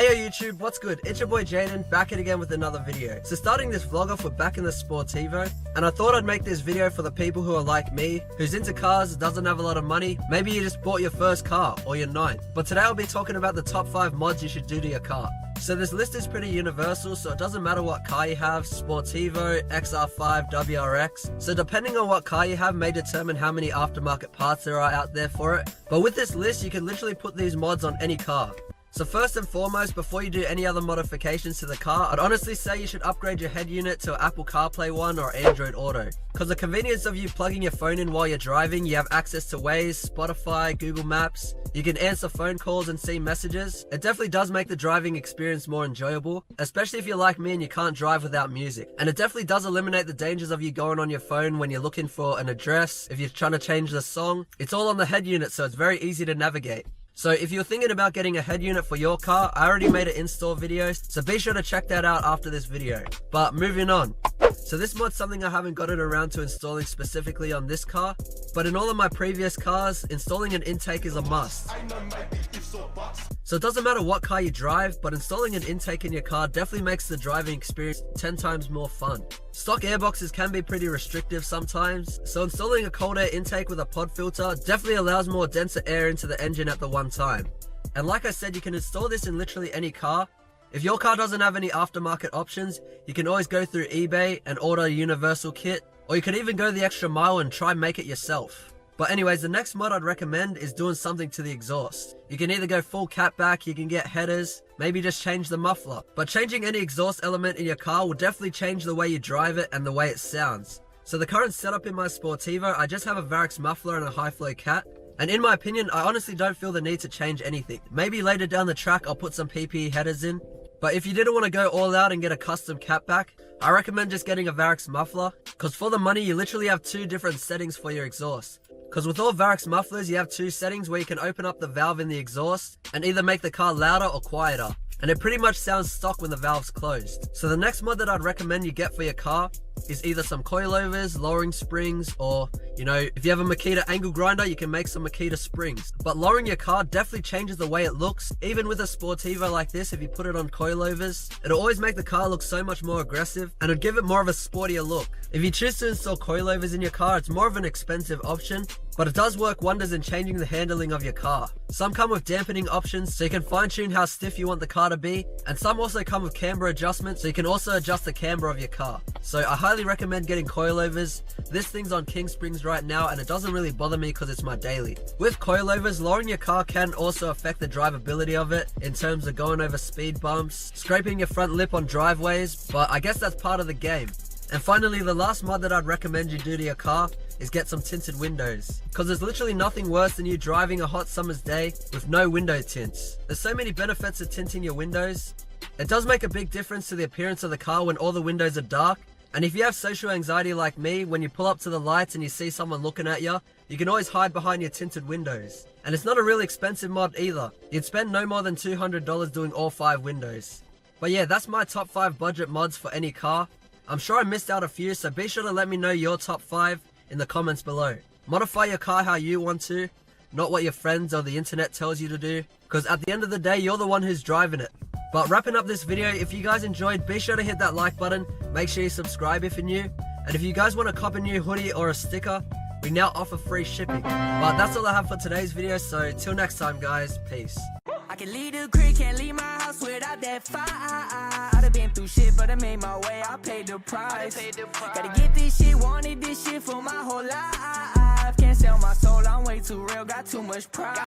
Hey yo YouTube, what's good? It's your boy Jaden, back at again with another video. So starting this vlog off, we're back in the Sportivo, and I thought I'd make this video for the people who are like me, who's into cars, doesn't have a lot of money, maybe you just bought your first car, or your ninth. But today I'll be talking about the top 5 mods you should do to your car. So this list is pretty universal, so it doesn't matter what car you have, Sportivo, XR5, WRX. So depending on what car you have may determine how many aftermarket parts there are out there for it. But with this list, you can literally put these mods on any car. So first and foremost, before you do any other modifications to the car, I'd honestly say you should upgrade your head unit to Apple CarPlay One or Android Auto. Because the convenience of you plugging your phone in while you're driving, you have access to Waze, Spotify, Google Maps, you can answer phone calls and see messages. It definitely does make the driving experience more enjoyable, especially if you're like me and you can't drive without music. And it definitely does eliminate the dangers of you going on your phone when you're looking for an address, if you're trying to change the song. It's all on the head unit, so it's very easy to navigate. So if you're thinking about getting a head unit for your car, I already made an install video, so be sure to check that out after this video. But moving on. So this mod's something I haven't gotten around to installing specifically on this car, but in all of my previous cars, installing an intake is a must. So it doesn't matter what car you drive, but installing an intake in your car definitely makes the driving experience 10 times more fun. Stock airboxes can be pretty restrictive sometimes, so installing a cold air intake with a pod filter definitely allows more denser air into the engine at the one time. And like I said, you can install this in literally any car. If your car doesn't have any aftermarket options, you can always go through eBay and order a universal kit, or you could even go the extra mile and try and make it yourself. But anyways, the next mod I'd recommend is doing something to the exhaust. You can either go full catback, you can get headers, maybe just change the muffler. But changing any exhaust element in your car will definitely change the way you drive it and the way it sounds. So the current setup in my Sportivo, I just have a Varex muffler and a high flow cat. And in my opinion, I honestly don't feel the need to change anything. Maybe later down the track I'll put some PPE headers in. But if you didn't want to go all out and get a custom catback, I recommend just getting a Varex muffler. Because for the money, you literally have 2 different settings for your exhaust. Because with all Varex mufflers, you have 2 settings where you can open up the valve in the exhaust and either make the car louder or quieter. And it pretty much sounds stock when the valve's closed. So the next mod that I'd recommend you get for your car is either some coilovers, lowering springs, or, you know, if you have a Makita angle grinder, you can make some Makita springs. But lowering your car definitely changes the way it looks. Even with a Sportivo like this, if you put it on coilovers, it'll always make the car look so much more aggressive and it'll give it more of a sportier look. If you choose to install coilovers in your car, it's more of an expensive option, but it does work wonders in changing the handling of your car. Some come with dampening options, so you can fine tune how stiff you want the car to be, and some also come with camber adjustments, so you can also adjust the camber of your car. So I highly recommend getting coilovers. This thing's on King Springs right now, and it doesn't really bother me because it's my daily. With coilovers, lowering your car can also affect the drivability of it, in terms of going over speed bumps, scraping your front lip on driveways, but I guess that's part of the game. And finally, the last mod that I'd recommend you do to your car is get some tinted windows. Because there's literally nothing worse than you driving a hot summer's day with no window tints. There's so many benefits of tinting your windows. It does make a big difference to the appearance of the car when all the windows are dark. And if you have social anxiety like me, when you pull up to the lights and you see someone looking at you, you can always hide behind your tinted windows. And it's not a really expensive mod either. You'd spend no more than $200 doing all 5 windows. But yeah, that's my top 5 budget mods for any car. I'm sure I missed out a few, so be sure to let me know your top 5 in the comments below. Modify your car how you want to, not what your friends or the internet tells you to do, because at the end of the day, you're the one who's driving it. But wrapping up this video, if you guys enjoyed, be sure to hit that like button, make sure you subscribe if you're new, and if you guys want to cop a new hoodie or a sticker, we now offer free shipping. But that's all I have for today's video, so till next time guys, peace. I can leave the crib, can't leave my house without that fire. I done been through shit, but I made my way, I paid the price. Gotta get this shit, wanted this shit for my whole life. Can't sell my soul, I'm way too real, got too much pride.